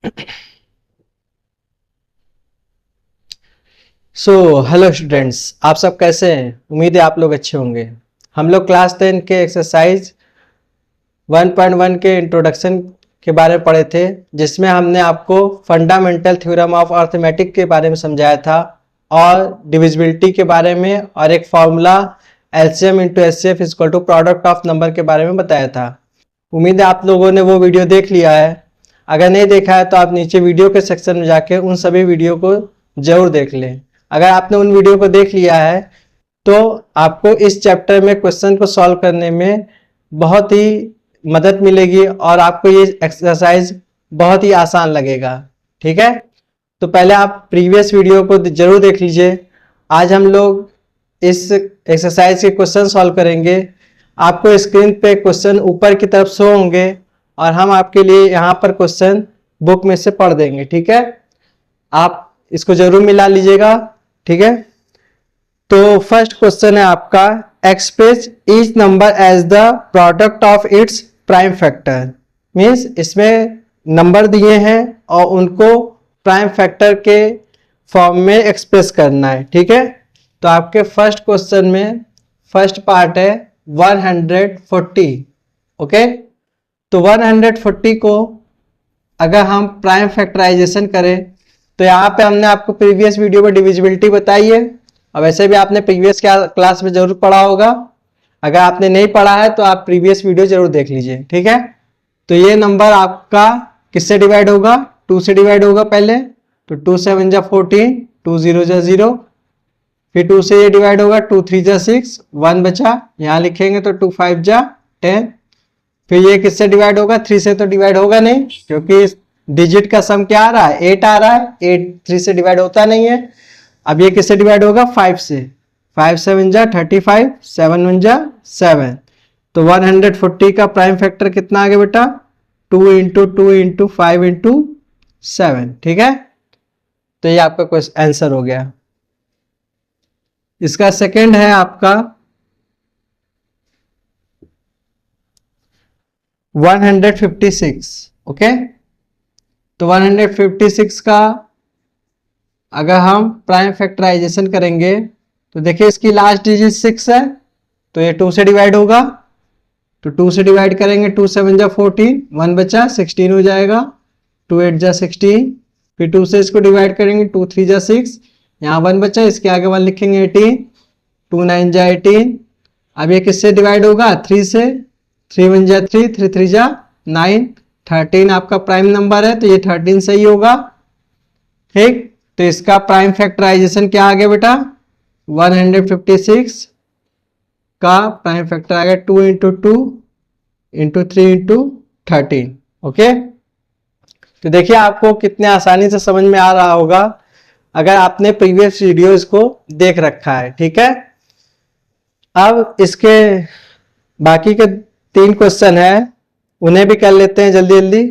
Hello students, आप सब कैसे हैं? उम्मीद है आप लोग अच्छे होंगे। हम लोग क्लास 10 के एक्सरसाइज 1.1 के इंट्रोडक्शन के बारे में पढ़े थे, जिसमें हमने आपको फंडामेंटल थ्योरम ऑफ अर्थमेटिक के बारे में समझाया था और डिविजिबिलिटी के बारे में और एक formula LCM into HCF equal to product of number के बारे में बताया था। उम्मीद है आप लोगों ने वो वीडियो देख लिया है। अगर नहीं देखा है तो आप नीचे वीडियो के सेक्शन में जाके उन सभी वीडियो को जरूर देख लें। अगर आपने उन वीडियो को देख लिया है तो आपको इस चैप्टर में क्वेश्चन को सॉल्व करने में बहुत ही मदद मिलेगी और आपको ये एक्सरसाइज बहुत ही आसान लगेगा। ठीक है, तो पहले आप प्रीवियस वीडियो को जरूर देख लीजिए। आज हम लोग इस एक्सरसाइज के क्वेश्चन सॉल्व करेंगे। आपको स्क्रीन पे क्वेश्चन ऊपर की तरफ शो होंगे और हम आपके लिए यहाँ पर क्वेश्चन बुक में से पढ़ देंगे। ठीक है, आप इसको जरूर मिला लीजिएगा। ठीक है, तो फर्स्ट क्वेश्चन है आपका, express each number as the product of its prime factor. Means इसमें नंबर दिए हैं और उनको प्राइम फैक्टर के फॉर्म में एक्सप्रेस करना है। ठीक है, तो आपके फर्स्ट क्वेश्चन में फर्स्ट पार्ट है 140। ओके, तो 140 को अगर हम प्राइम फैक्टराइजेशन करें तो यहाँ पे हमने आपको प्रीवियस वीडियो में डिविजिबिलिटी बताई है और वैसे भी आपने प्रीवियस क्लास में जरूर पढ़ा होगा। अगर आपने नहीं पढ़ा है तो आप प्रीवियस वीडियो जरूर देख लीजिए। ठीक है, तो ये नंबर आपका किससे डिवाइड होगा? 2 से डिवाइड होगा पहले, तो 2 7 जा 14, 2 0 जा 0, फिर 2 से ये डिवाइड होगा, 2 3 जा 6, 1 बचा, यहाँ लिखेंगे तो 2 5 जा 10। फिर ये किससे डिवाइड होगा? 3 से तो डिवाइड होगा नहीं, क्योंकि डिजिट का सम क्या आ रहा है? 8 आ रहा है। 8 3 से डिवाइड होता नहीं है। अब ये किससे डिवाइड होगा? 5 से। 5 7 जा 35, 7 1 जा 7। तो 140 का प्राइम फैक्टर कितना आ गया बेटा? 2 इंटू 2 इंटू 5 इंटू 7। ठीक है, तो ये आपका क्वेश्चन आंसर हो गया। इसका सेकंड है आपका 156। ओके, तो 156 का अगर हम प्राइम फैक्टराइजेशन करेंगे तो देखिए इसकी लास्ट डिजिट 6 है, तो ये 2 से डिवाइड होगा, तो 2 से डिवाइड करेंगे, 2 7 जा 14, 1 बचा, 16 हो जाएगा, 2 8 जा 16, फिर 2 से इसको डिवाइड करेंगे, 2 3 जा 6, यहाँ 1 बचा, इसके आगे 1 लिखेंगे 18, 2 9 जा 18। अब ये किससे डिवाइड होगा? 3 से। 3 1 जा 3, 3 3 जा 9, 13 आपका प्राइम नंबर है तो ये 13 सही होगा। ठीक, तो इसका प्राइम फैक्टराइजेशन क्या आ गया बेटा? 156 का प्राइम फैक्टर आ गया 2 इंटू 2 इंटू 3 इंटू 13। ओके, तो देखिए आपको कितने आसानी से समझ में आ रहा होगा अगर आपने प्रीवियस वीडियोस को देख रखा है। ठीक है, अब इसके बाकी के 3 क्वेश्चन है, उन्हें भी कर लेते हैं जल्दी जल्दी।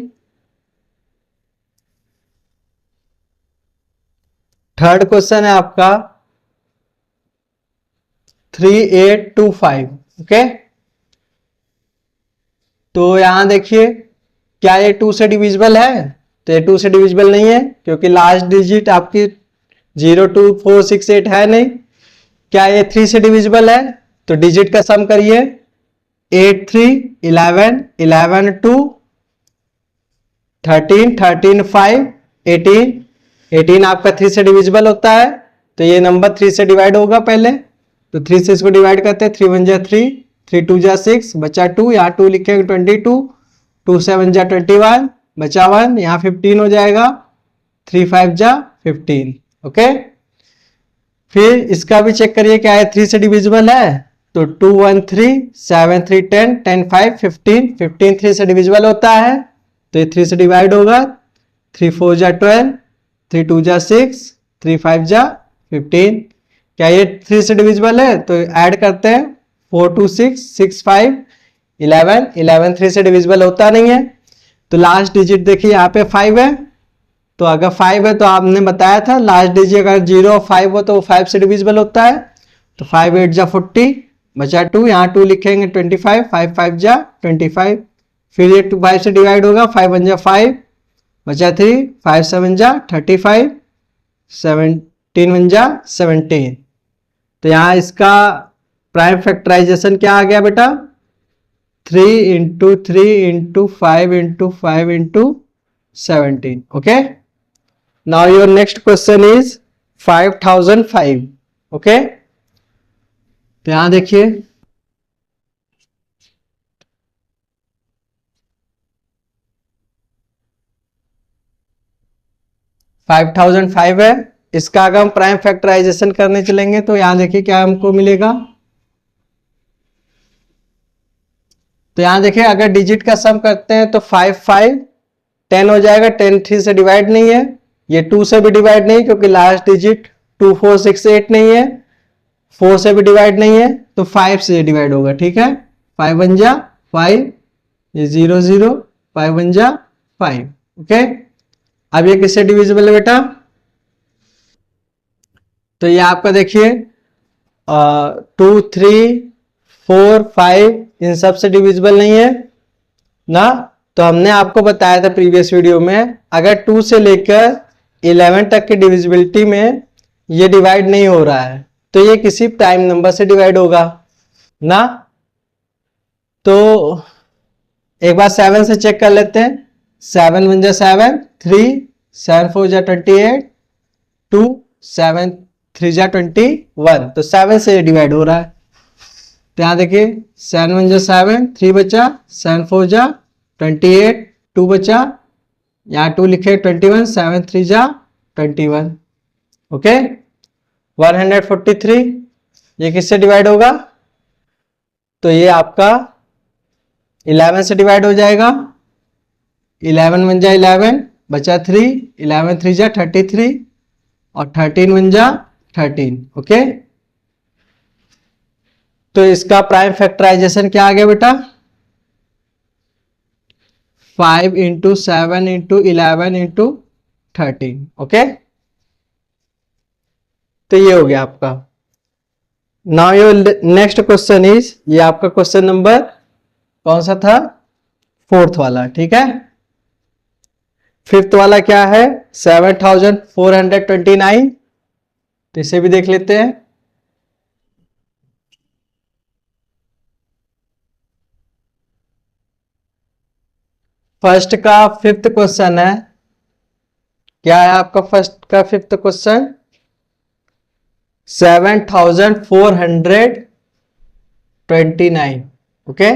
थर्ड क्वेश्चन है आपका 3825। ओके, तो यहां देखिए क्या ये 2 से डिविजिबल है? तो ये 2 से डिविजिबल नहीं है, क्योंकि लास्ट डिजिट आपकी 0 2 4 6 8 है नहीं। क्या ये 3 से डिविजिबल है? तो डिजिट का सम करिए, 8 3 11, 11 2 13, 13 5 18। 18 आपका 3 से डिविजिबल होता है, तो ये नंबर 3 से डिवाइड होगा पहले, तो 3 से इसको डिवाइड करते हैं, 3 1 जा 3, 3 2 जा 6, बचा 2, यहाँ 2 लिखेंगे 22, 2 7 जा 21, बचा 1, यहाँ 15 हो जाएगा, 3 5 जा 15। ओके, फिर इसका भी चेक करिए क्या है 3 से डिविजिबल है? तो 2 1 3, 7 3 10, 10 5 15, 15 3 से डिविजिबल होता है, तो ये 3 से डिवाइड होगा, 3 4 जा 12, 3 2 जा 6, 3 5 जा 15। क्या ये 3 से डिविजिबल है? तो ऐड करते हैं, 4 2 6, 6 5 11, 11 3 से डिविजिबल होता नहीं है, तो लास्ट डिजिट देखिए यहाँ पे 5 है, तो अगर 5 है तो आपने बताया था लास्ट डिजिट अगर 0 और 5 हो तो 5 से डिविजिबल होता है, तो 5 8 जा 40, बचा 2, यहाँ 2 लिखेंगे 25, 5 5 जा 25, फिर ये 5 से डिवाइड होगा, 5 1 जा 5, बचा 3, 5 7 जा 35, 17 1 जा 17। तो यहाँ इसका प्राइम फैक्टराइजेशन क्या आ गया बेटा, 3 into 3 into 5 into 5 into 17। Okay, now your next question is 5005। Okay, तो यहां देखिए 5005 है, इसका अगर हम प्राइम फैक्टराइजेशन करने चलेंगे तो यहां देखिए क्या हमको मिलेगा। तो यहां देखिए अगर डिजिट का सम करते हैं तो 5 5 10 हो जाएगा। 10 3 से डिवाइड नहीं है, ये 2 से भी डिवाइड नहीं क्योंकि लास्ट डिजिट 2 4 6 8 नहीं है, 4 से भी डिवाइड नहीं है, तो 5 से डिवाइड होगा। ठीक है, 5 1 जा 5, ये 0 0, 5 1 जा 5। ओके, अब ये किससे डिविजिबल है बेटा, तो ये आपका देखिए 2 3 4 5 इन सब से डिविजिबल नहीं है ना। तो हमने आपको बताया था प्रीवियस वीडियो में, अगर 2 से लेकर 11 तक की डिविजिबिलिटी में ये डिवाइड नहीं हो रहा है तो ये किसी प्राइम नंबर से डिवाइड होगा ना। तो एक बार 7 से चेक कर लेते हैं। 7 1 जा 7, 3 7 4 जा 28, 2 7 3 जा 21, तो 7 से डिवाइड हो रहा है। तो यहाँ देखिए 7 1 जा 7, 3 बचा, 7 4 जा 28, 2 बचा, यहाँ 2 लिखे 21, 7 3 जा 21। ओके, 143 ये किससे डिवाइड होगा, तो ये आपका 11 से डिवाइड हो जाएगा। 11 1 जा 11, बचा 3, 11 3 जा 33 और 13 1 जा 13। ओके, तो इसका प्राइम फैक्टराइजेशन क्या आ गया बेटा, 5 इंटू 7 इंटू 11 इंटू 13। ओके, तो ये हो गया आपका। Now your next question is, ये आपका क्वेश्चन नंबर कौन सा था, 4th वाला। ठीक है, 5th वाला क्या है, 7429। तो इसे भी देख लेते हैं। फर्स्ट का 5th क्वेश्चन है, क्या है आपका फर्स्ट का 5th क्वेश्चन, 7429। ओके,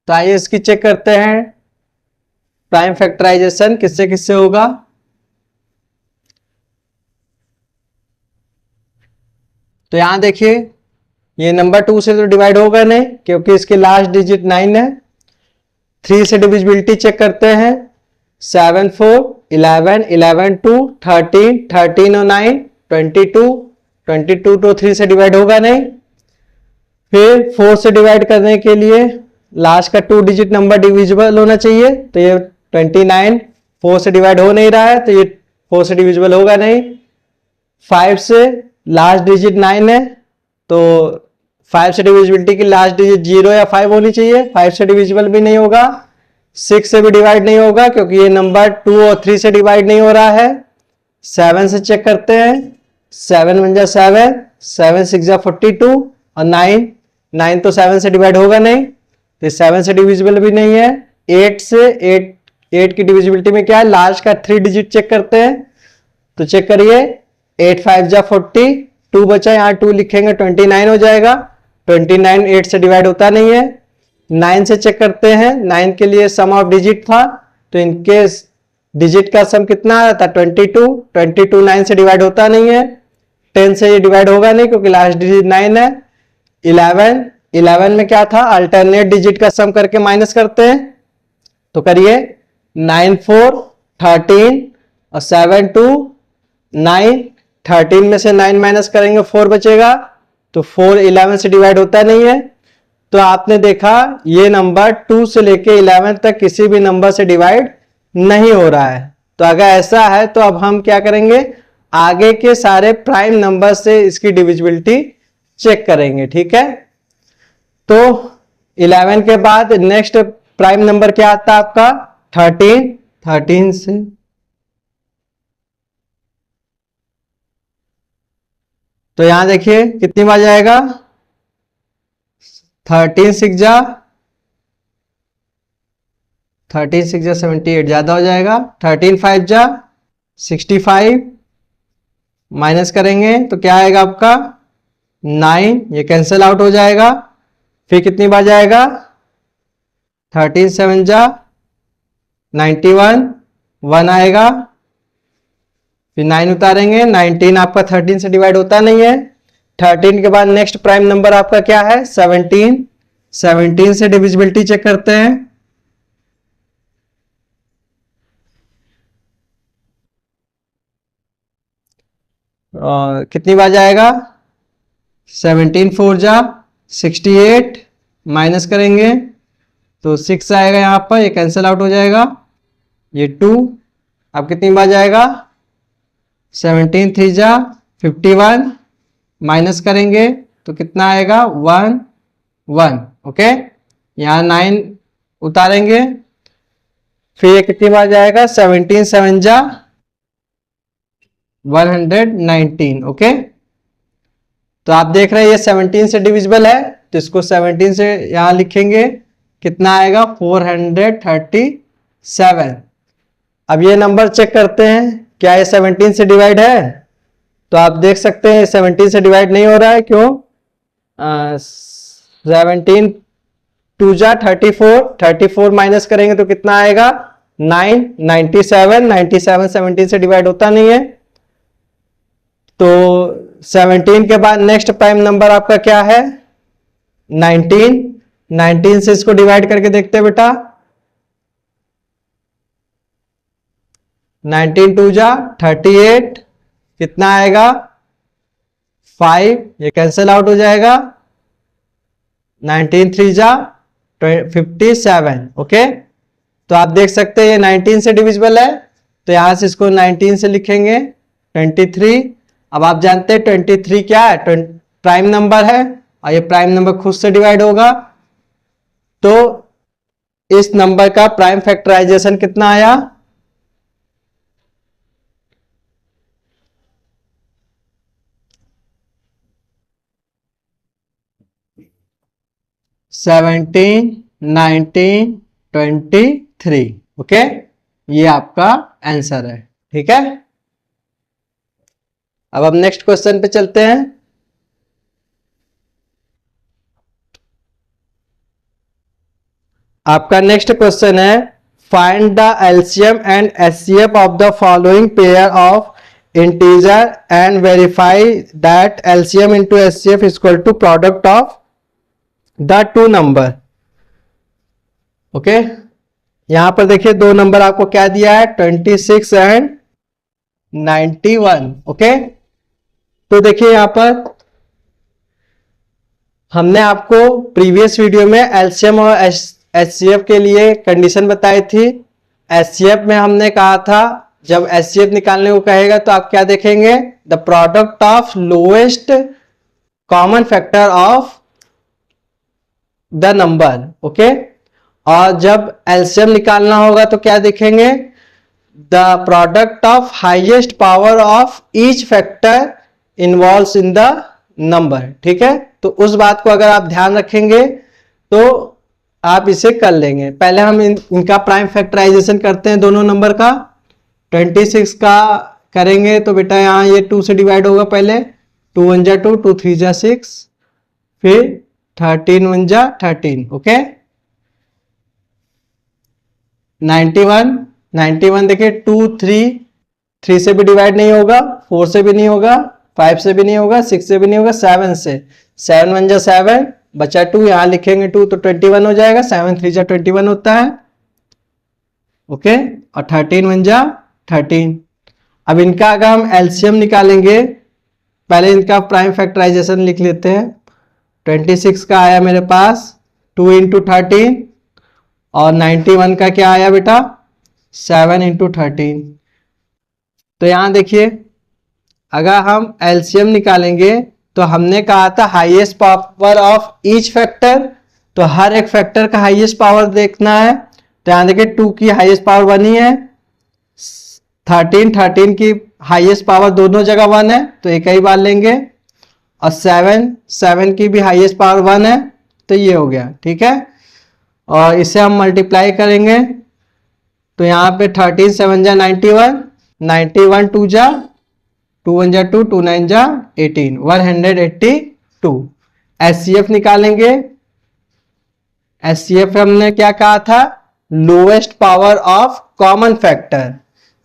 तो आइए इसकी चेक करते हैं प्राइम फैक्टराइजेशन किससे किससे होगा। तो यहां देखिए ये नंबर 2 से तो डिवाइड होगा नहीं क्योंकि इसके लास्ट डिजिट 9 है। 3 से डिविजिबिलिटी चेक करते हैं, 7 4 11 11 2 13 13 और 9 22 22 तो 3 से डिवाइड होगा नहीं। फिर 4 से डिवाइड करने के लिए लास्ट का 2 डिजिट नंबर डिविजिबल होना चाहिए, तो ये 29 4 से डिवाइड हो नहीं रहा है तो ये 4 से डिविजिबल होगा नहीं। 5 से लास्ट डिजिट 9 है तो 5 से डिविजिबिलिटी की लास्ट डिजिट 0 या 5 होनी चाहिए, 5 से डिविजिबल भी नहीं होगा। 6 से भी डिवाइड नहीं होगा क्योंकि ये नंबर 2 और 3 से डिवाइड नहीं हो रहा है। 7 से चेक करते हैं, 7 1 जा 7, 7 6 जा 42 और 9 9 तो 7 से डिवाइड होगा नहीं तो 7 से डिविजिबल भी नहीं है। 8 से 8 की डिविजिबिलिटी में क्या है, लास्ट का 3 डिजिट चेक करते हैं, तो चेक करिए 8 5 जा 40, 2 बचा, यहाँ 2 लिखेंगे 29 हो जाएगा। 29 8 से डिवाइड होता नहीं है। 9 से चेक करते हैं, 9 के लिए सम ऑफ डिजिट था तो इनके डिजिट का सम कितना आ रहा था 22, 22 9 से डिवाइड होता नहीं है। 10 से ये डिवाइड होगा नहीं क्योंकि लास्ट डिजिट 9 है। 11 में क्या था, अल्टरनेट डिजिट का सम करके माइनस करते हैं, तो करिए 9 4 13 और 7 2 9, 13 में से 9 माइनस करेंगे 4 बचेगा, तो 4 11 से डिवाइड होता नहीं है। तो आपने देखा ये नंबर 2 से लेके 11 तक किसी भी नंबर से डिवाइड नहीं हो रहा है। तो अगर ऐसा है तो अब हम क्या करेंगे, आगे के सारे प्राइम नंबर से इसकी डिविजिबिलिटी चेक करेंगे। ठीक है, तो 11 के बाद नेक्स्ट प्राइम नंबर क्या आता है आपका 13। 13 से तो यहां देखिए कितनी बार जाएगा, 13 6 जा 78 ज्यादा हो जाएगा, 13 5 जा 65 माइनस करेंगे तो क्या आएगा आपका 9, ये कैंसिल आउट हो जाएगा। फिर कितनी बार जाएगा, 13 7 जा 91 1 आएगा, फिर 9 उतारेंगे, 19 आपका 13 से डिवाइड होता नहीं है। 13 के बाद नेक्स्ट प्राइम नंबर आपका क्या है 17, 17 से डिविजिबिलिटी चेक करते हैं। कितनी बार जाएगा, 17 4 जा 68 माइनस करेंगे तो 6 आएगा यहाँ पर, ये कैंसिल आउट हो जाएगा, ये 2। अब कितनी बार जाएगा, 17 3 जा 51 माइनस करेंगे तो कितना आएगा 1 1। ओके, यहाँ 9 उतारेंगे, फिर ये कितनी बार जाएगा, 17 7 जा 119। ओके, तो आप देख रहे हैं ये 17 से डिविजिबल है, तो इसको 17 से यहां लिखेंगे, कितना आएगा 437। अब ये नंबर चेक करते हैं क्या ये 17 से डिवाइड है, तो आप देख सकते हैं 17 से डिवाइड नहीं हो रहा है, क्यों, 17 2 जा 34, 34 माइनस करेंगे तो कितना आएगा 9 97, 97 17 से डिवाइड होता नहीं है। तो 17 के बाद नेक्स्ट प्राइम नंबर आपका क्या है 19, 19 से इसको डिवाइड करके देखते हैं बेटा, 19 2 जा 38 कितना आएगा 5, ये कैंसिल आउट हो जाएगा, 19 3 जा 57। ओके, तो आप देख सकते हैं ये 19 से डिविजिबल है, तो यहां से इसको 19 से लिखेंगे 23। अब आप जानते हैं 23 क्या है, प्राइम नंबर है, और ये प्राइम नंबर खुद से डिवाइड होगा, तो इस नंबर का प्राइम फैक्टराइजेशन कितना आया, 17 19 23। ओके, ये आपका आंसर है। ठीक है, अब हम नेक्स्ट क्वेश्चन पे चलते हैं। आपका नेक्स्ट क्वेश्चन है, find the LCM and HCF of the following pair of integer and verify that LCM into HCF is equal to product of the two number. Okay, यहां पर देखिए दो नंबर आपको क्या दिया है 26 एंड 91। ओके, तो देखिए यहां पर हमने आपको प्रीवियस वीडियो में एलसीएम और एचसीएफ के लिए कंडीशन बताई थी। एचसीएफ में हमने कहा था जब एचसीएफ निकालने को कहेगा तो आप क्या देखेंगे, the product of lowest common factor of the number. Okay, और जब एलसीएम निकालना होगा तो क्या देखेंगे, the product of highest power of each factor involves in the number. ठीक है, तो उस बात को अगर आप ध्यान रखेंगे तो आप इसे कर लेंगे। पहले हम इनका प्राइम फैक्टराइजेशन करते हैं दोनों नंबर का। 26 का करेंगे तो बेटा यहाँ ये 2 से डिवाइड होगा, पहले 2 1 जा 2, 2 3 जा 6, फिर 13 1 जा 13। ओके, 91 देखिए 2 3 से भी डिवाइड नहीं होगा, 4 से भी नहीं होगा, 5 से भी नहीं होगा, 6 से भी नहीं होगा, 7 से, 7 1 जा 7 बचा 2, यहां लिखेंगे 2 तो 21 हो जाएगा, 7 3 जा 21 होता है। ओके, और 13 1 जा 13। अब इनका अगर हम एलसीएम निकालेंगे, पहले इनका प्राइम फैक्टराइजेशन लिख लेते हैं। 26 का आया मेरे पास 2 इंटू 13, और 91 का क्या आया बेटा 7 इंटू 13। तो यहां देखिए अगर हम एलसीएम निकालेंगे तो हमने कहा था highest power of each factor, तो हर एक फैक्टर का हाईएस्ट पावर देखना है। तो यहां देखिए 2 की हाईएस्ट पावर 1 ही है, 13 की हाईएस्ट पावर दोनों जगह 1 है तो एक ही बार लेंगे, और 7 की भी हाईएस्ट पावर 1 है तो ये हो गया, ठीक है। और इसे हम मल्टीप्लाई करेंगे तो यहाँ पे 13 7 जा 91, 91 2 जा 2 1 जा 2, 2 9 जा 18, 182। एचसीएफ निकालेंगे। एचसीएफ हमने क्या कहा था, lowest power of common factor,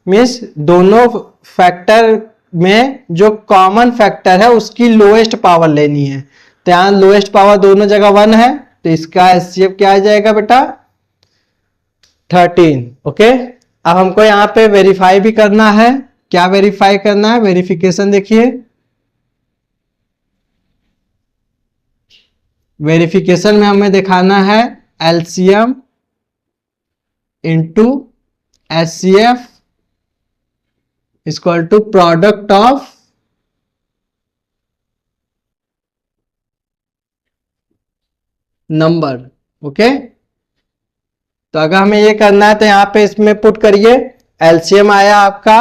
means दोनों फैक्टर में जो कॉमन फैक्टर है उसकी लोएस्ट पावर लेनी है। तो यहाँ लोएस्ट पावर दोनों जगह 1 है तो इसका एचसीएफ क्या आ जाएगा बेटा, 13। ओके, अब हमको यहाँ पे वेरीफाई भी करना है। क्या वेरीफाई करना है, वेरिफिकेशन देखिए। वेरिफिकेशन में हमें दिखाना है LCM into HCF equal to product of number. Okay, तो अगर हमें ये करना है तो यहां पे इसमें पुट करिए। एलसीएम आया आपका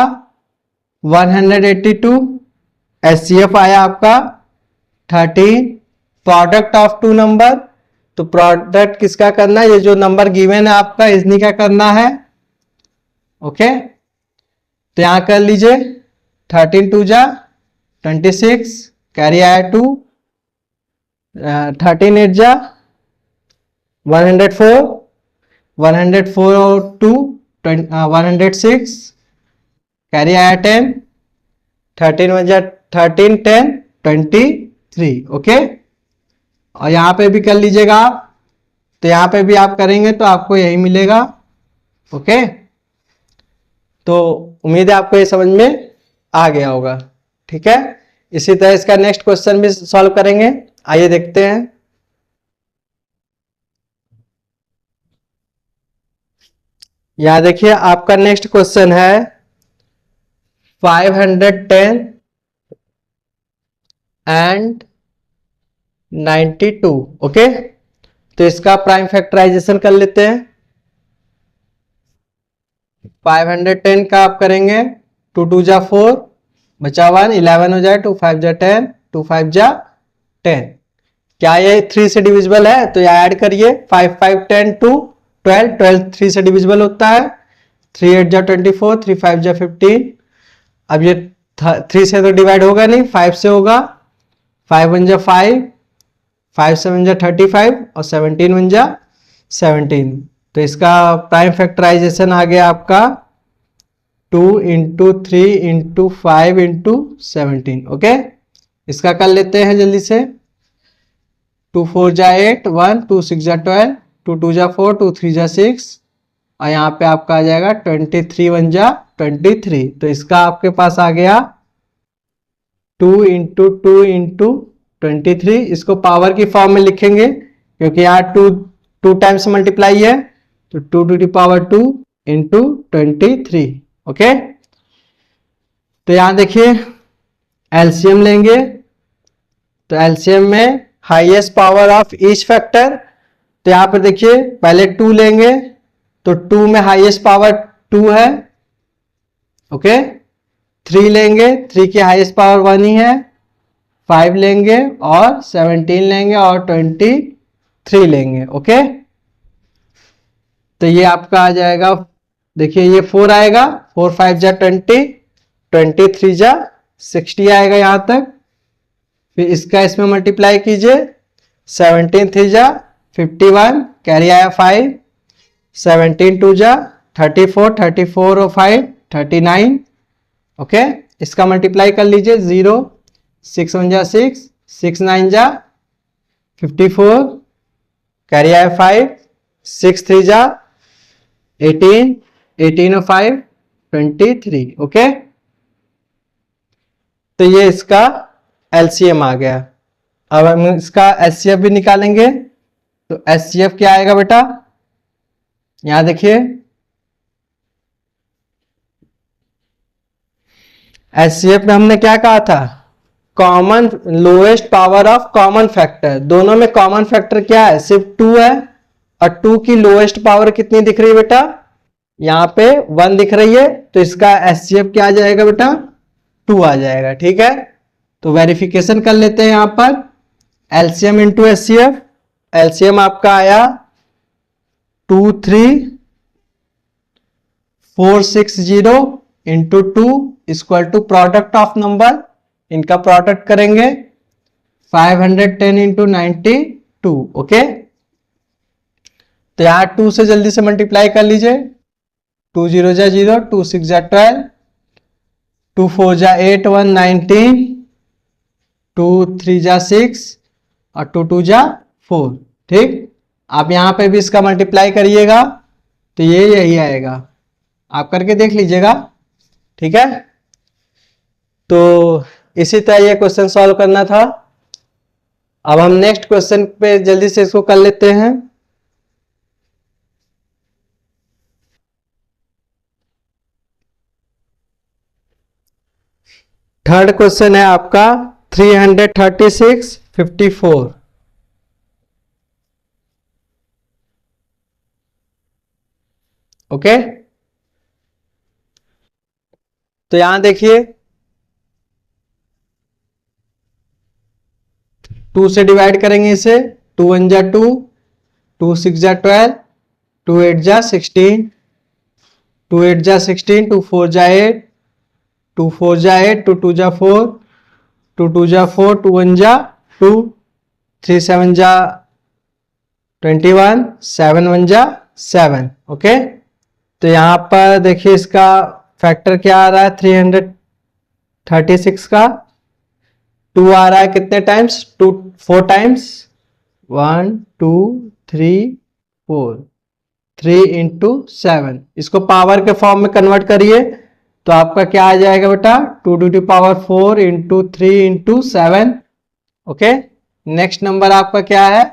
182, एचसीएफ आया आपका 13, प्रोडक्ट ऑफ टू नंबर, तो प्रोडक्ट किसका करना है, ये जो नंबर गिवन है आपका इसने क्या करना है। ओके, तो यहां कर लीजिए 13 2 जा 26, कैरी आया 2, 13 8 जा 104, 104 और 2 106, कैरी आया 10, 13 1 जा 13 10 23। ओके, और यहां पे भी कर लीजिएगा आप, तो यहां पे भी आप करेंगे तो आपको यही मिलेगा। ओके, तो उम्मीद है आपको ये समझ में आ गया होगा, ठीक है। इसी तरह इसका नेक्स्ट क्वेश्चन भी सॉल्व करेंगे, आइए देखते हैं। यहां देखिए आपका नेक्स्ट क्वेश्चन है 510 एंड 92। ओके, तो इसका प्राइम फैक्टराइजेशन कर लेते हैं। 510 का आप करेंगे 2 2 जा 4, बचा 1, 11 हो जाए, 2 5 जा 10, 2 5 जा 10। क्या ये 3 से डिविजिबल है, तो ये ऐड करिए 5 5 10 2 12, 12 3 से डिविजिबल होता है, 3 8 जा 24, 3 5 जा 15। अब ये 3 से तो डिवाइड होगा नहीं, 5 से होगा, 5 1 जा 5, 5 7 जा 35 और 17 1 जा 17। तो इसका प्राइम फैक्टराइजेशन आ गया आपका 2 इंटू 3 इंटू 5 इंटू 17। ओके, इसका कर लेते हैं जल्दी से। 2 4 जा 8, 1 2 6 जा 12, 2 2 जा 4, 2 3 जा 6, और यहाँ पे आपका आ जाएगा 23 1 जा 23। तो इसका आपके पास आ गया 2 इंटू 2 इंटू 23। इसको पावर की फॉर्म में लिखेंगे क्योंकि यहाँ 2 टाइम्स मल्टीप्लाई है, तो 2 to the power 2 into 23। Okay, तो यहां देखिए एलसीएम लेंगे, तो एलसीएम में highest power of each factor, तो यहां पर देखिए पहले 2 लेंगे तो 2 में हाईएस्ट पावर 2 है। ओके, 3 लेंगे, 3 की हाईएस्ट पावर 1 ही है, 5 लेंगे और 17 लेंगे और 23 लेंगे। ओके, तो ये आपका आ जाएगा, देखिए ये 4 आएगा, 4 5 जा 20, 23 जा 60 आएगा यहां तक। फिर इसका इसमें मल्टीप्लाई कीजिए, 17 3 जा 51, कैरी आया 5, 17 2 जा 34, 34 और 5 39। ओके, इसका मल्टीप्लाई कर लीजिए, 0 6 1 जा 6, 6 9 जा 54, कैरी आया 5, 6 3 जा 18, 18 और 5 23। ओके, तो ये इसका एलसीएम आ गया। अब हम इसका एचसीएफ भी निकालेंगे, तो एचसीएफ क्या आएगा बेटा, यहां देखिए एचसीएफ में हमने क्या कहा था, common lowest power of common factor. दोनों में कॉमन फैक्टर क्या है, सिर्फ 2 है, और 2 की लोएस्ट पावर कितनी दिख रही है बेटा, यहाँ पे 1 दिख रही है तो इसका एचसीएफ क्या आ जाएगा बेटा, 2 आ जाएगा। ठीक है, तो वेरिफिकेशन कर लेते हैं यहाँ पर एलसीएम इंटू एचसीएफ। एलसीएम आपका आया 23460 into 2 equal to product of number, इनका प्रोडक्ट करेंगे 510 इंटू 92। ओके, तो यहाँ 2 से जल्दी से मल्टीप्लाई कर लीजिए। 2 0 जा 0, 2 6 जा 12, 2 4 जा 8 1 19, 2 3 जा 6 और 2 2 जा 4। ठीक, आप यहाँ पे भी इसका मल्टीप्लाई करिएगा तो ये यही आएगा, आप करके देख लीजिएगा। ठीक है, तो इसी तरह ये क्वेश्चन सॉल्व करना था। अब हम नेक्स्ट क्वेश्चन पे जल्दी से इसको कर लेते हैं। थर्ड क्वेश्चन है आपका 33654। ओके, तो यहां देखिए 2 से डिवाइड करेंगे इसे, 2 1 जा 2, 2 6 जा 12, 2 8 जा 16, 2 8 जा 16, 2 4 जा 8, 2 4 जा 8, 2 2 जा 4, 2 2 जा 4, 2 1 जा 2, 3 7 जा 21, 7 1 जा 7। ओके, तो यहाँ पर देखिए इसका फैक्टर क्या आ रहा है, 336 का 2 आ रहा है कितने टाइम्स, 2 4 टाइम्स, 1 2 3 4, 3 इंटू 7। इसको पावर के फॉर्म में कन्वर्ट करिए तो आपका क्या आ जाएगा बेटा, 2 to the power 4 into 3 into 7। Okay, next number आपका क्या है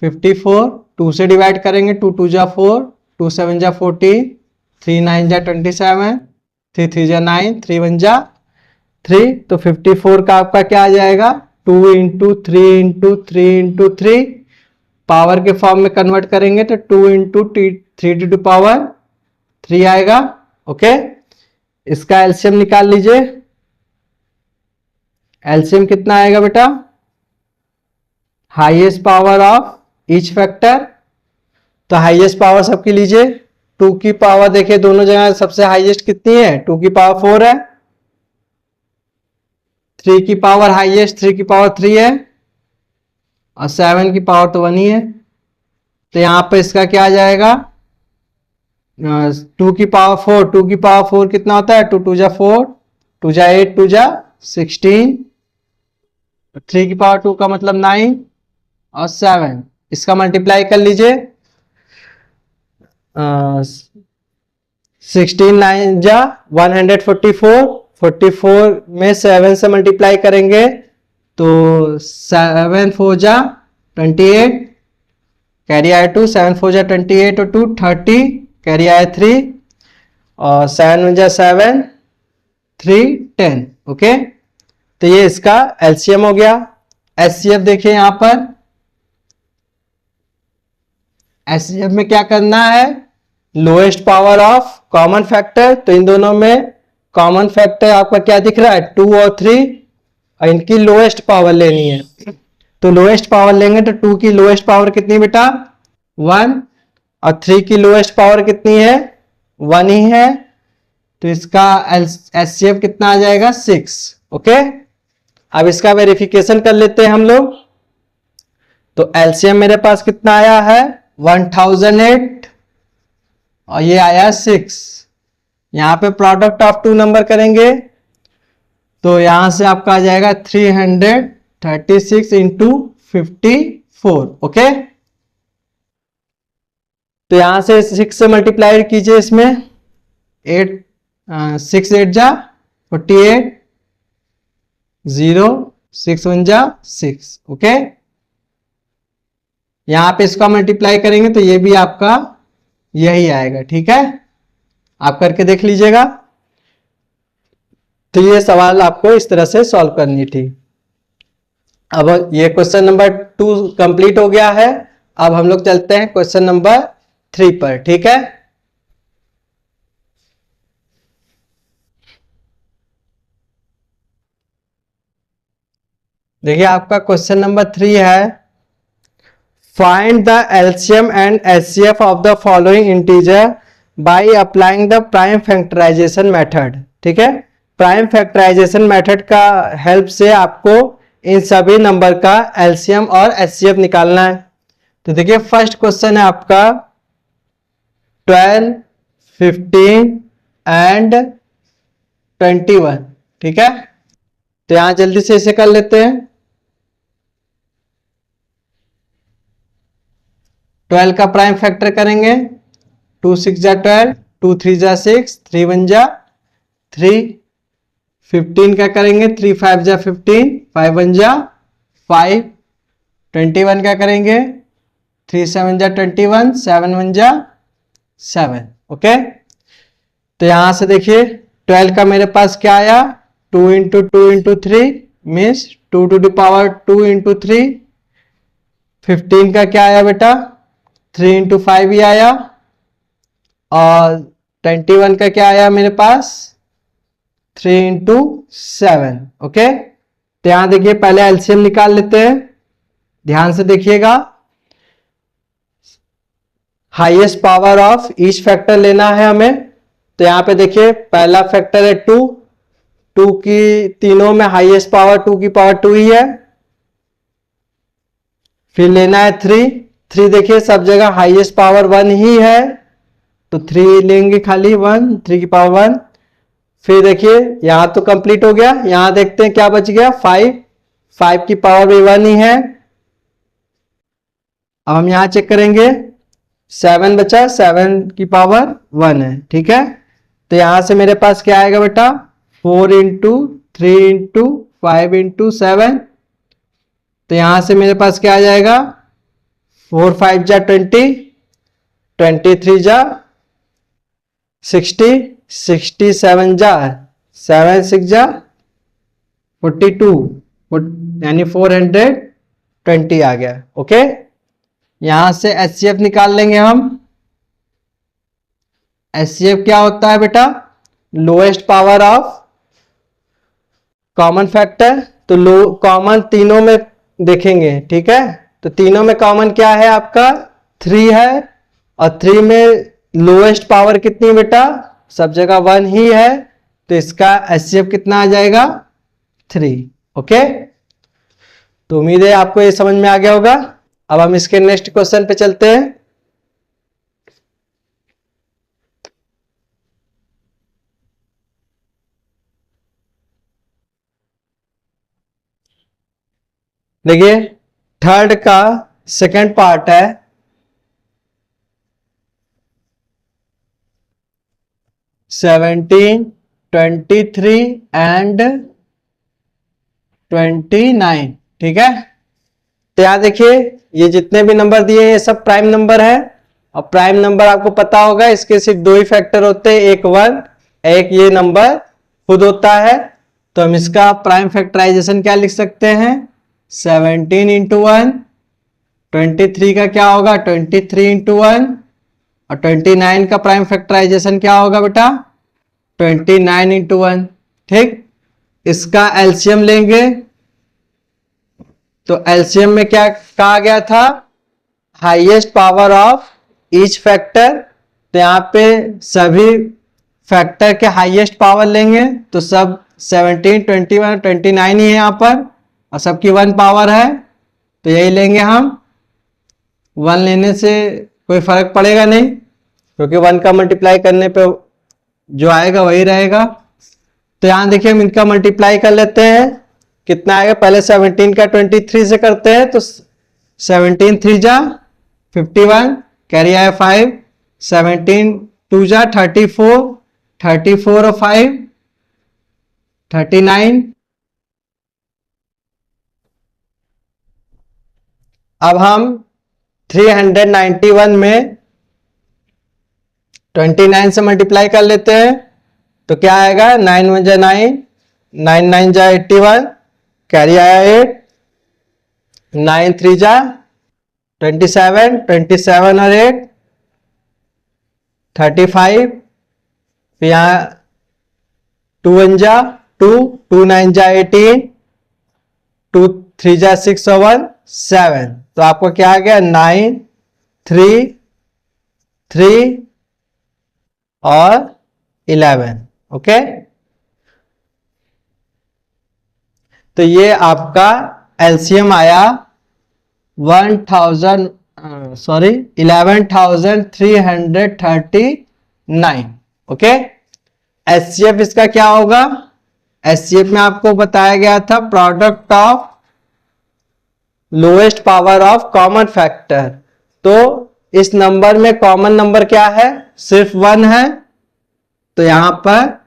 54। 2 से डिवाइड करेंगे, 2 2 जा 4, 2 7 जा 14, 3 9 जा 27, 3 3 जा 9, 3 1 जा 3। तो 54 का आपका क्या आ जाएगा, 2 इंटू 3 इंटू 3 इंटू 3, पावर के फॉर्म में कन्वर्ट करेंगे तो 2 इंटू 3 टू द पावर 3 आएगा। ओके, इसका एलसीएम निकाल लीजिए। एलसीएम कितना आएगा बेटा, highest power of each factor, तो हाईएस्ट पावर सबकी लीजिए। 2 की पावर देखिए दोनों जगह सबसे हाईएस्ट कितनी है, 2 की पावर 4 है, 3 की पावर हाईएस्ट 3 की पावर 3 है और 7 की पावर तो 1 ही है। तो यहां पे इसका क्या आ जाएगा, 2 की पावर 4, 2 की पावर 4 कितना होता है, 2 2 जा 4, 2 जा 8, 2 जा 16, 3 की पावर 2 का मतलब 9 और 7, इसका मल्टीप्लाई कर लीजिए। 16 9 जा 144, 44 में 7 से मल्टीप्लाई करेंगे तो 7 4 जा 28, कैरी आया 2, 7 4 जा 28 और 2 30, कैरी आया 3 और 7 1 जा 7, 3 10। ओके, तो ये इसका एलसीएम हो गया। एचसीएफ देखिए यहां पर, एचसीएफ में क्या करना है, lowest power of common factor, तो इन दोनों में कॉमन फैक्टर आपका क्या दिख रहा है 2 और 3 और इनकी लोएस्ट पावर लेनी है। तो लोएस्ट पावर लेंगे तो 2 की लोएस्ट पावर कितनी बेटा 1 और 3 की लोएस्ट पावर कितनी है 1 ही है, तो इसका एचसीएफ कितना आ जाएगा 6। ओके, अब इसका वेरिफिकेशन कर लेते हैं हम लोग। तो एलसीएम मेरे पास कितना आया है 1008 और ये आया 6। यहां पे प्रोडक्ट ऑफ 2 नंबर करेंगे तो यहां से आपका आ जाएगा 336 इंटू 54। ओके, तो यहां से 6 से मल्टीप्लाई कीजिए इसमें, 8 6 8 जा 48, 0 6 1 जा 6। ओके, यहां पे इसका मल्टीप्लाई करेंगे तो ये भी आपका यही आएगा। ठीक है, आप करके देख लीजिएगा। तो ये सवाल आपको इस तरह से सॉल्व करनी थी। अब ये क्वेश्चन नंबर 2 कंप्लीट हो गया है। अब हम लोग चलते हैं क्वेश्चन नंबर 3 पर। ठीक है, देखिए आपका क्वेश्चन नंबर 3 है, find the LCM and HCF of the following integer by applying the prime factorization method. ठीक है, प्राइम फैक्टराइजेशन मेथड का हेल्प से आपको इन सभी नंबर का एलसीएम और एचसीएफ निकालना है। तो देखिए फर्स्ट क्वेश्चन है आपका 12, 15 एंड 21। ठीक है, तो यहां जल्दी से इसे कर लेते हैं। 12 का प्राइम फैक्टर करेंगे, 2 6 जा 12, 2 3 जा 6, 3 1 जा 3। 15 का करेंगे, 3 5 जा 15, 5 1 जा 5। 21 का करेंगे, 3 7 जा 21, 7 1 जा 7। ओके, तो यहां से देखिए 12 का मेरे पास क्या आया, 2 into 2 into 3 means 2 to the power 2 into 3। 15 का क्या आया बेटा, 3 इंटू 5 ही आया। और 21 का क्या आया मेरे पास, 3 इंटू 7। ओके, तो यहां देखिए पहले एलसीएम निकाल लेते हैं, ध्यान से देखिएगा। Highest power of each factor लेना है हमें। तो यहां पे देखिए पहला फैक्टर है 2, 2 की तीनों में हाईएस्ट पावर 2 की पावर 2 ही है। फिर लेना है 3, 3 देखिए सब जगह हाईएस्ट पावर 1 ही है, तो 3 लेंगे खाली 1, 3 की पावर 1। फिर देखिए यहां तो कंप्लीट हो गया, यहां देखते हैं क्या बच गया, 5, 5 की पावर भी 1 ही है। अब हम यहां चेक करेंगे, 7 बचा, 7 की पावर 1 है। ठीक है, तो यहां से मेरे पास क्या आएगा बेटा, 4 इंटू 3 इंटू 5 इंटू 7। तो यहां से मेरे पास क्या आ जाएगा, 4 5 जा 20, 23 जा 60, 67 जा 7 6 जा 42, यानी 420 आ गया। ओके, यहां से एचसीएफ निकाल लेंगे हम। एचसीएफ क्या होता है बेटा, lowest power of common factor. तो लो कॉमन तीनों में देखेंगे। ठीक है, तो तीनों में कॉमन क्या है आपका, 3 है। और 3 में लोएस्ट पावर कितनी बेटा, सब जगह 1 ही है, तो इसका एचसीएफ कितना आ जाएगा, 3। ओके, तो उम्मीद है आपको ये समझ में आ गया होगा। अब हम इसके नेक्स्ट क्वेश्चन पे चलते हैं। देखिए थर्ड का सेकंड पार्ट है, 17, 23 एंड 29। ठीक है, तो यहां देखिए ये जितने भी नंबर दिए ये सब प्राइम नंबर है। और प्राइम नंबर आपको पता होगा इसके सिर्फ 2 ही फैक्टर होते हैं, एक 1, एक ये नंबर खुद होता है। तो हम इसका प्राइम फैक्टराइजेशन क्या लिख सकते हैं, 17 इंटू 1। 23 का क्या होगा, 23 इंटू 1। और 29 का प्राइम फैक्टराइजेशन क्या होगा बेटा, 29 इंटू 1। ठीक, इसका एलसीएम लेंगे, तो एलसीएम में क्या कहा गया था, highest power of each factor. तो यहां पे सभी फैक्टर के हाईएस्ट पावर लेंगे, तो सब 17, 21, 29 ही है यहां पर, और सबकी 1 पावर है, तो यही लेंगे हम। 1 लेने से कोई फर्क पड़ेगा नहीं, क्योंकि 1 का मल्टीप्लाई करने पे जो आएगा वही रहेगा। तो यहां देखिए हम इनका मल्टीप्लाई कर लेते हैं, कितना आएगा, पहले 17 का 23 से करते हैं, तो 17 3 जा 51, कैरी आया 5, 17 2 जा 34, 34 और 5 39। अब हम 391 में 29 से मल्टीप्लाई कर लेते हैं, तो क्या आएगा, 9 1 जा 9, 9 9 जा 81, कैरी आया 8, 9 3 जा 27, 27 और 8 35। फिर यहाँ 2 1 जा 2, 2 9 जा 18, 2 3 जा 6 और 1 7, तो आपको क्या आ गया 9 3 3 और 11। ओके, तो ये आपका एलसीएम आया 11,339। ओके, एचसीएफ इसका क्या होगा? एचसीएफ में आपको बताया गया था product of lowest power of common factor. तो इस नंबर में कॉमन नंबर क्या है? सिर्फ 1 है, तो यहां पर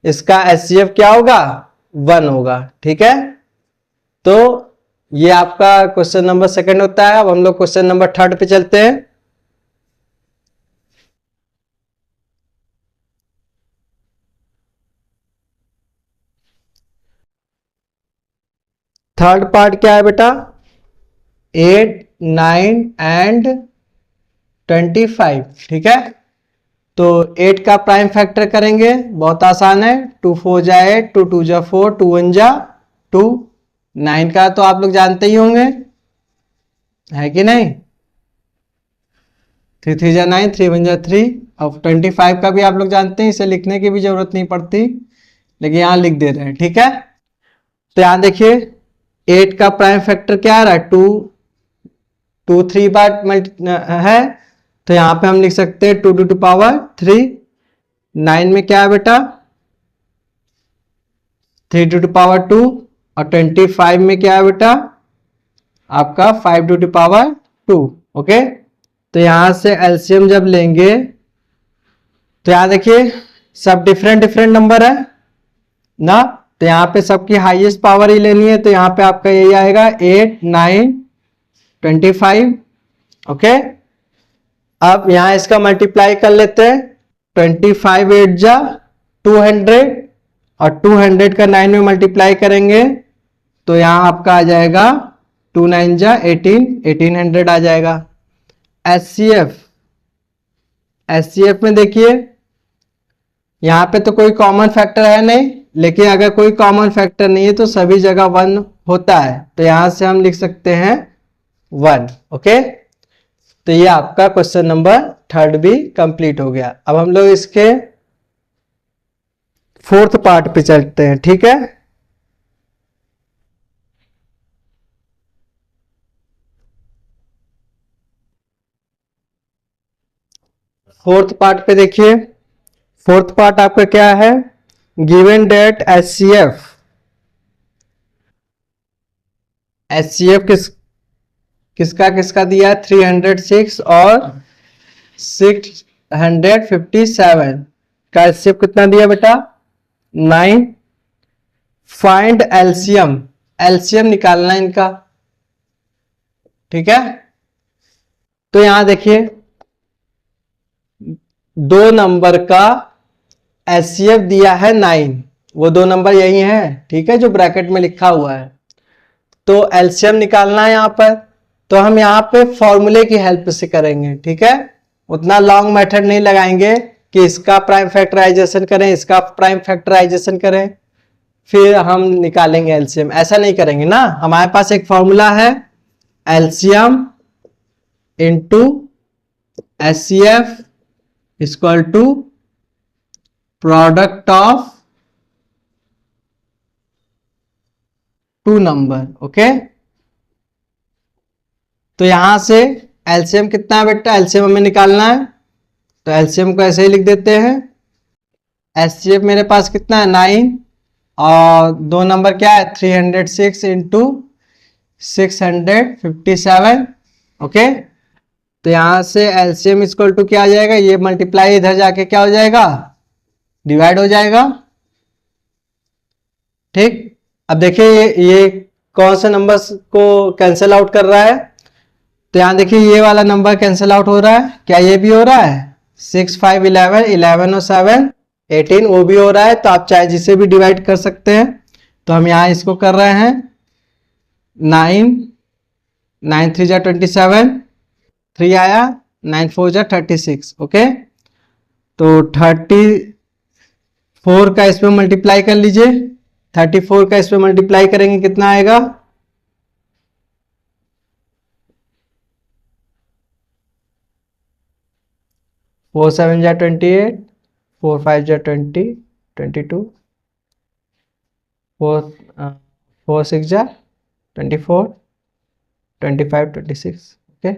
इसका एचसीएफ क्या होगा? 1 होगा। ठीक है, तो ये आपका क्वेश्चन नंबर सेकंड होता है। अब हम लोग क्वेश्चन नंबर थर्ड पे चलते हैं। थर्ड पार्ट क्या है बेटा? 8 9 एंड 25। ठीक है, तो 8 का प्राइम फैक्टर करेंगे, बहुत आसान है। 2 4 जा 8, 2 2 जा 4, 2 1 जा 2। 9 का तो आप लोग जानते ही होंगे, है कि नहीं? 3 3 जा 9, 3 1 जा 3। अब 25 का भी आप लोग जानते हैं, इसे लिखने की भी जरूरत नहीं पड़ती, लेकिन यहां लिख दे रहे हैं। ठीक है, तो यहां देखिए 8 का प्राइम फैक्टर क्या आ रहा है? 2 2 3 बार है, तो यहां पे हम लिख सकते हैं 2 टू पावर 3। 9 में क्या है बेटा? 3 टू पावर 2। और 25 में क्या है बेटा? आपका 5 टू पावर 2। ओके, तो यहां से एलसीएम जब लेंगे तो यहां देखिए सब डिफरेंट डिफरेंट नंबर है ना, तो यहां पे सबकी हाईएस्ट पावर ही लेनी है, तो यहां पे आपका यही आएगा 8 9 25। ओके, अब यहां इसका मल्टीप्लाई कर लेते हैं। 25 8 जा 200, और 200 का 9 में मल्टीप्लाई करेंगे तो यहां आपका आ जाएगा 2 9 जा 18, 1800 आ जाएगा। एचसीएफ, एचसीएफ में देखिए यहां पे तो कोई कॉमन फैक्टर है नहीं, लेकिन अगर कोई कॉमन फैक्टर नहीं है तो सभी जगह 1 होता है, तो यहां से हम लिख सकते हैं 1। ओके, तो ये आपका क्वेश्चन नंबर थर्ड भी कंप्लीट हो गया। अब हम लोग इसके फोर्थ पार्ट पे चलते हैं। ठीक है, फोर्थ पार्ट पे देखिए, फोर्थ पार्ट आपका क्या है? गिवन डेट एचसीएफ, एचसीएफ किसका किसका दिया है? 306 और 657 का एचसीएफ कितना दिया बेटा? 9। फाइंड एलसीएम, एलसीएम निकालना है इनका। ठीक है, तो यहां देखिए दो नंबर का एचसीएफ दिया है 9, वो दो नंबर यही है। ठीक है, जो ब्रैकेट में लिखा हुआ है, तो एलसीएम निकालना है यहां पर, तो हम यहां पे फॉर्मूले की हेल्प से करेंगे। ठीक है, उतना लॉन्ग मेथड नहीं लगाएंगे कि इसका प्राइम फैक्टराइजेशन करें, इसका प्राइम फैक्टराइजेशन करें, फिर हम निकालेंगे एलसीएम, ऐसा नहीं करेंगे ना। हमारे पास एक फॉर्मूला है, LCM into HCF equal to product of two number. Okay, तो यहां से एलसीएम कितना है बेटा? एलसीएम हमें निकालना है, तो एलसीएम को ऐसे ही लिख देते हैं। एचसीएफ मेरे पास कितना है? 9, और दो नंबर क्या है? 306 इंटू 657। ओके, तो यहां से एलसीएम इक्वल टू क्या आ जाएगा? ये मल्टीप्लाई इधर जाके क्या हो जाएगा? डिवाइड हो जाएगा। ठीक, अब देखिए ये कौन से नंबर्स को कैंसिल आउट कर रहा है? तो यहां देखिए ये वाला नंबर कैंसिल आउट हो रहा है, क्या ये भी हो रहा है? 6 5 11, 11 और 7 18, वो भी हो रहा है, तो आप चाहे जिसे भी डिवाइड कर सकते हैं। तो हम यहां इसको कर रहे हैं 9 9 3 जा 27, 3 आया, 9 4 जा 36। ओके, तो 34 का इसमें मल्टीप्लाई कर लीजिए, 34 का इसमें मल्टीप्लाई करेंगे कितना आएगा? 4 7 जा 28, 4 5 जा 20, 22, 4 6 जा 24, 25, 26, ओके।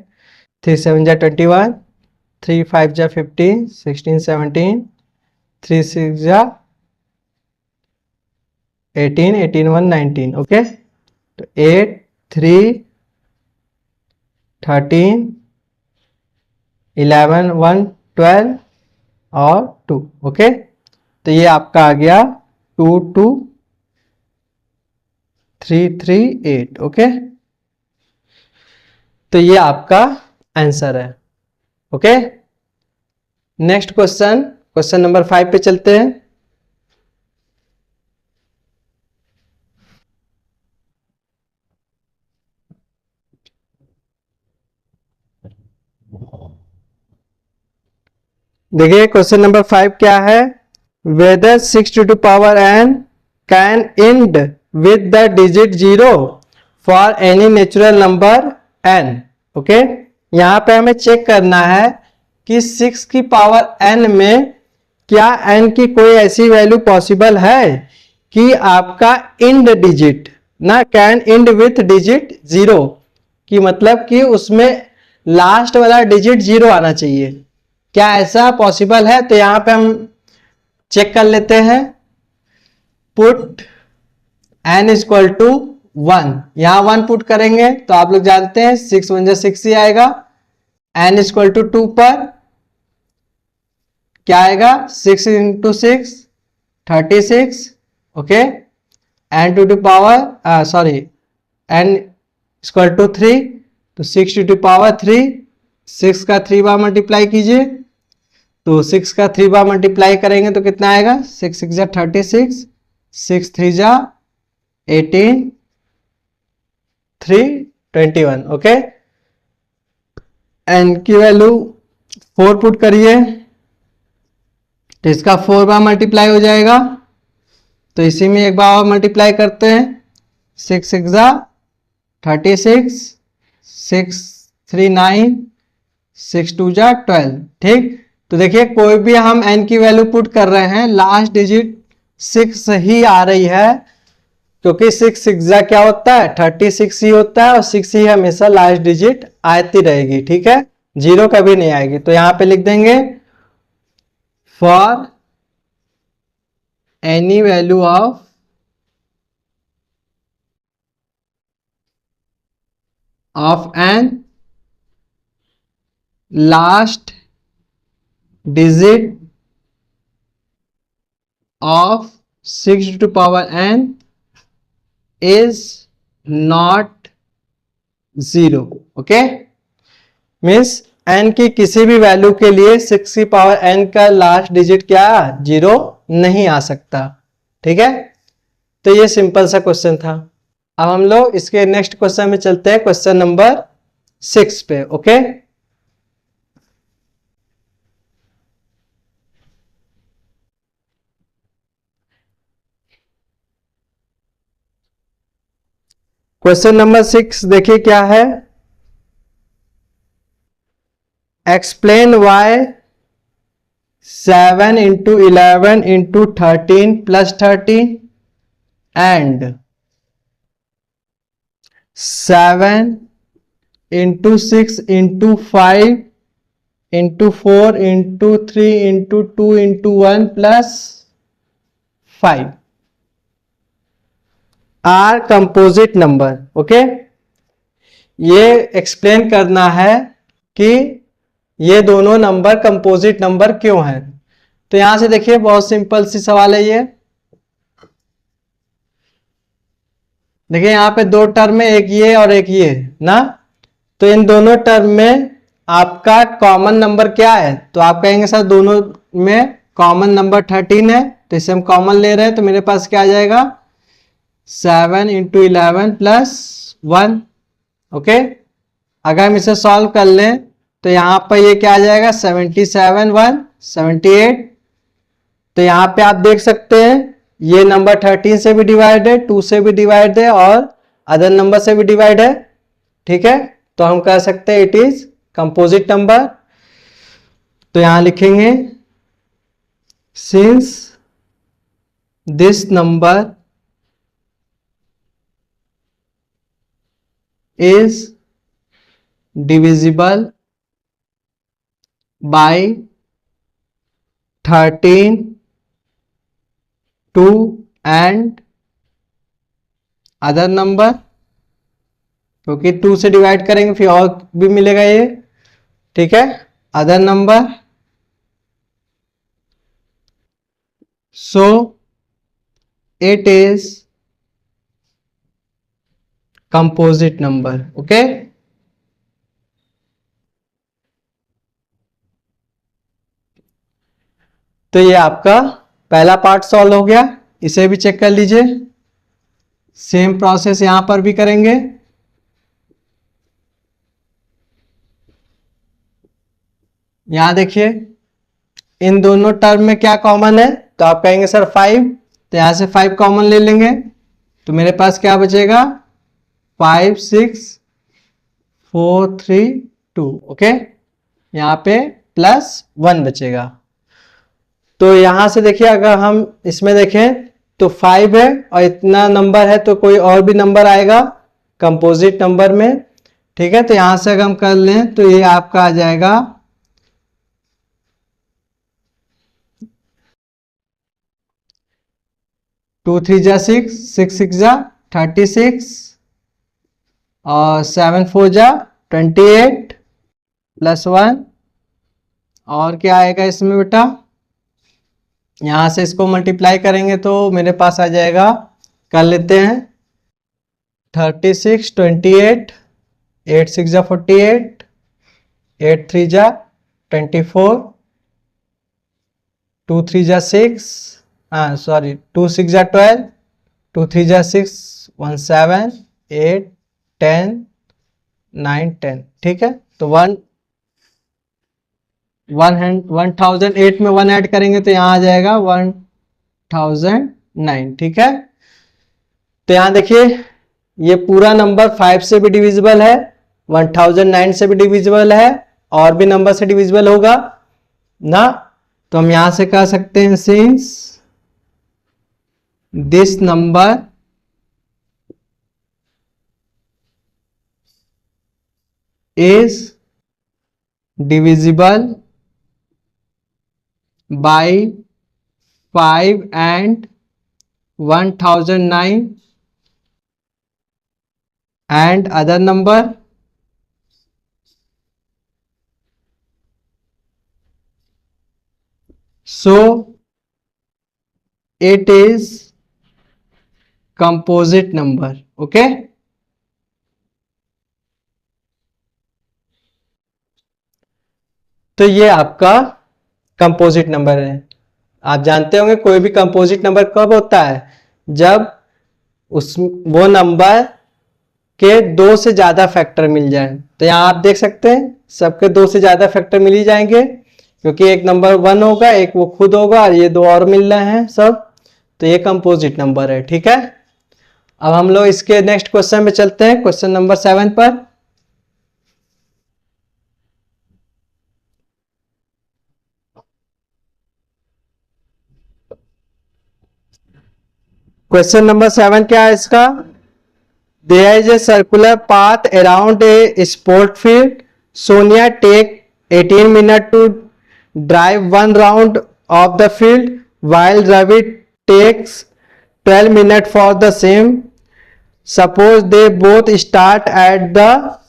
3 7 जा 21, 3 5 जा 15, 16 17, 3 6 जा 18, 18 1 19, ओके। तो 8 3 13 11 1 12 और 2, ओके। तो ये आपका आ गया 2 2 3 3 8, ओके। तो ये आपका आंसर है, okay. Next question, question number 5 पे चलते हैं। देखिए क्वेश्चन नंबर 5 क्या है, whether 6 to the power n can end with the digit 0 for any natural number n, okay. यहां पे हमें चेक करना है कि 6 की पावर n में क्या n की कोई ऐसी वैल्यू पॉसिबल है कि आपका इंड डिजिट ना कैन इंड विथ डिजिट 0, कि मतलब कि उसमें लास्ट वाला डिजिट 0 आना चाहिए। क्या ऐसा पॉसिबल है? तो यहां पे हम चेक कर लेते हैं। पुट n इक्वल टू 1, यहां 1 पुट करेंगे तो आप लोग जानते हैं 6 1 6 ही आएगा। n इक्वल टू 2 पर क्या आएगा, 6 into 6 36, okay. n to the power sorry n equal to 3, तो 6 टू द पावर 3, 6 का 3 बार मल्टीप्लाई कीजिए, तो 6 का 3 बार मल्टीप्लाई करेंगे तो कितना आएगा, 6 6 जा 36, 6 3 जा 18, 3 21, ओके। n की वैल्यू 4 पुट करिए तो इसका 4 बार मल्टीप्लाई हो जाएगा, तो इसी में एक बार और मल्टीप्लाई करते हैं। 6 6 जा 36, 6 3 9, 6 2 जा 12, ठीक। तो देखिए कोई भी हम n की वैल्यू पुट कर रहे हैं, लास्ट डिजिट 6 ही आ रही है, क्योंकि 6 6 जा क्या होता है, 36 ही होता है, और 6 ही हमेशा लास्ट डिजिट आती रहेगी, ठीक है, 0 कभी नहीं आएगी। तो यहां पे लिख देंगे for any value of N last digit of 6 to power n is not 0, okay. Means n की किसी भी वैल्यू के लिए 6 की पावर n का लास्ट डिजिट क्या, 0 नहीं आ सकता, ठीक है। तो ये सिंपल सा क्वेश्चन था। अब हम लोग इसके नेक्स्ट क्वेश्चन में चलते हैं, क्वेश्चन नंबर 6 पे, ओके। क्वेश्चन नंबर 6 देखिए क्या है, explain why 7 into 11 into 13 plus 13 and 7 into 6 into 5 into 4 into 3 into 2 into 1 plus 5 are composite number, okay. ये एक्सप्लेन करना है कि ये दोनों नंबर कंपोजिट नंबर क्यों है। तो यहां से देखिए बहुत सिंपल सी सवाल है ये। देखिए यहां पे दो टर्म है, एक ये और एक ये ना, तो इन दोनों टर्म में आपका कॉमन नंबर क्या है, तो आप कहेंगे सर दोनों में कॉमन नंबर 13 है, तो इसे हम कॉमन ले रहे हैं, तो मेरे पास क्या आ जाएगा, 7 इंटू 11 प्लस 1, ओके। अगर हम इसे सॉल्व कर लें तो यहां पर ये क्या आ जाएगा, 77 1 78। तो यहां पे आप देख सकते हैं ये नंबर 13 से भी डिवाइड है, 2 से भी डिवाइड है, और अदर नंबर से भी डिवाइड है, ठीक है। तो हम कह सकते हैं इट इज कंपोजिट नंबर। तो यहां लिखेंगे since this number is divisible by 13, 2 and other number, क्योंकि 2 से डिवाइड करेंगे फिर और भी मिलेगा ये, ठीक है। Other number, so it is composite number, okay. तो ये आपका पहला पार्ट सॉल्व हो गया, इसे भी चेक कर लीजिए। सेम प्रोसेस यहां पर भी करेंगे। यहां देखिए इन दोनों टर्म में क्या कॉमन है, तो आप कहेंगे सर 5, तो यहां से 5 कॉमन ले लेंगे, तो मेरे पास क्या बचेगा 5 6 4 3 2, ओके। यहां पे +1 बचेगा। तो यहां से देखिए अगर हम इसमें देखें तो 5 है और इतना नंबर है, तो कोई और भी नंबर आएगा कंपोजिट नंबर में, ठीक है। तो यहां से अगर हम कर लें तो ये आपका आ जाएगा 2 3 जा 6, 6 6 जा 36 और 7 4 जा 28 +1, और क्या आएगा इसमें बेटा, यहां से इसको मल्टीप्लाई करेंगे तो मेरे पास आ जाएगा, कर लेते हैं 36 28 8 6 जा 48 8 3 जा 24 2 3 जा 6, सॉरी 2 6 जा 12 2 3 जा 6 1 7 8 10 9 10, ठीक है। तो 1008 में 1 ऐड करेंगे तो यहां आ जाएगा 1009, ठीक है। तो यहां देखिए ये पूरा नंबर 5 से भी डिविजिबल है, 1009 से भी डिविजिबल है, और भी नंबर से डिविजिबल होगा ना। तो हम यहां से कह सकते हैं since this number is divisible by 5 and 1009 and other number, so it is composite number, okay। तो ये आपका कंपोजिट नंबर है। आप जानते होंगे कोई भी कंपोजिट नंबर कब होता है, जब वो नंबर के 2 से ज्यादा फैक्टर मिल जाए। तो यहां आप देख सकते हैं सबके 2 से ज्यादा फैक्टर मिल ही जाएंगे, क्योंकि एक नंबर 1 होगा, एक वो खुद होगा, और ये 2 और मिल रहे हैं सब, तो ये कंपोजिट नंबर है, ठीक है। अब हम लोग इसके नेक्स्ट क्वेश्चन में चलते हैं, क्वेश्चन नंबर 7 पर। क्वेश्चन नंबर 7 क्या है इसका, there is a circular path around a sport field, Sonia take 18 minute to drive 1 round of the field while Ravi takes 12 minutes for the same. Suppose they both start at the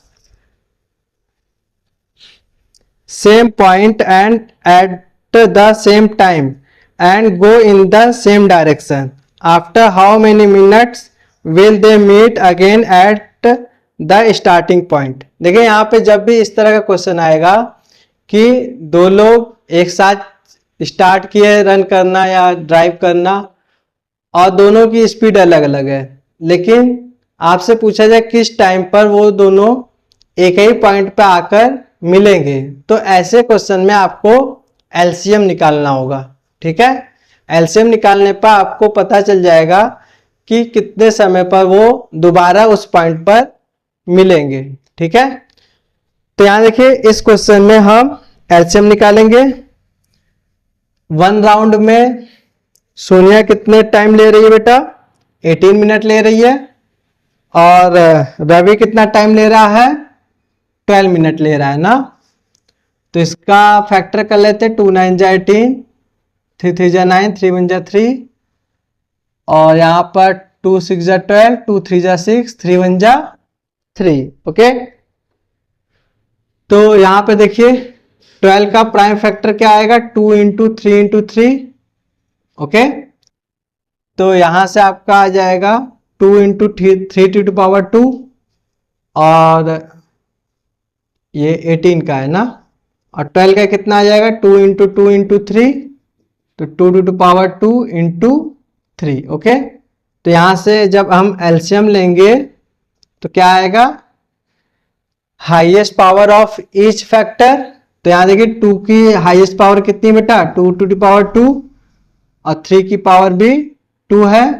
same point and at the same time and go in the same direction. After how many minutes will they meet again at the starting point? देखिए यहाँ पे जब भी इस तरह का question आएगा कि दो लोग एक साथ स्टार्ट किए रन करना या ड्राइव करना, और दोनों की स्पीड अलग अलग है, लेकिन आपसे पूछा जाए किस टाइम पर वो दोनों एक ही पॉइंट पे आकर मिलेंगे, तो ऐसे क्वेश्चन में आपको एलसीएम निकालना होगा, ठीक है। एलसीएम निकालने पर आपको पता चल जाएगा कि कितने समय पर वो दोबारा उस पॉइंट पर मिलेंगे, ठीक है। तो यहां देखिए इस क्वेश्चन में हम एलसीएम निकालेंगे। 1 राउंड में सोनिया कितने टाइम ले रही है बेटा? 18 मिनट ले रही है। और रवि कितना टाइम ले रहा है? 12 मिनट ले रहा है ना। तो इसका फैक्टर कर लेते हैं। 2 9 जा 18, 3 3 जा 9, 3 1 जा 3, और यहाँ पर 2 6 जा 12, 2 3 जा 6, 3 1 जा 3। ओके, तो यहाँ पे देखिए 12 का प्राइम फैक्टर क्या आएगा? 2 इंटू 3 इंटू 3। ओके, तो यहां से आपका आ जाएगा 2 इंटू 3 टू पावर 2, और ये 18 का है ना। और 12 का कितना आ जाएगा? 2 इंटू 2 इंटू 3, तो 2 टू पावर 2 इंटू 3। ओके, तो यहां से जब हम एलसीएम लेंगे तो क्या आएगा? Highest power of each factor. तो यहां देखिए 2 की हाईएस्ट पावर कितनी बेटा? 2 टू पावर 2, और 3 की पावर भी 2 है।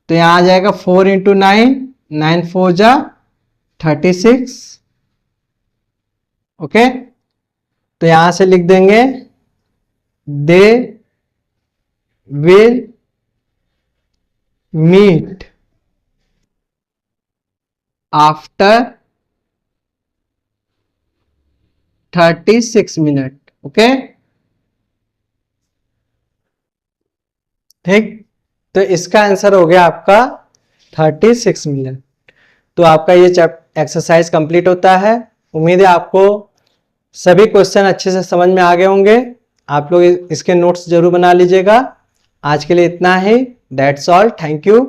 तो यहां आ जाएगा 4 इंटू 9, 9 4 जा 36। ओके, तो यहां से लिख देंगे they will meet after 36 minute. Okay, ठीक, तो इसका आंसर हो गया आपका 36 मिनट। तो आपका ये एक्सरसाइज कंप्लीट होता है। उम्मीद है आपको सभी क्वेश्चन अच्छे से समझ में आ गए होंगे। आप लोग इसके नोट्स जरूर बना लीजिएगा। आज के लिए इतना ही। That's all, thank you.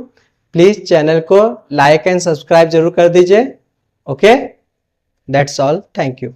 Please channel को लाइक एंड सब्सक्राइब जरूर कर दीजिए। Okay, that's all, thank you.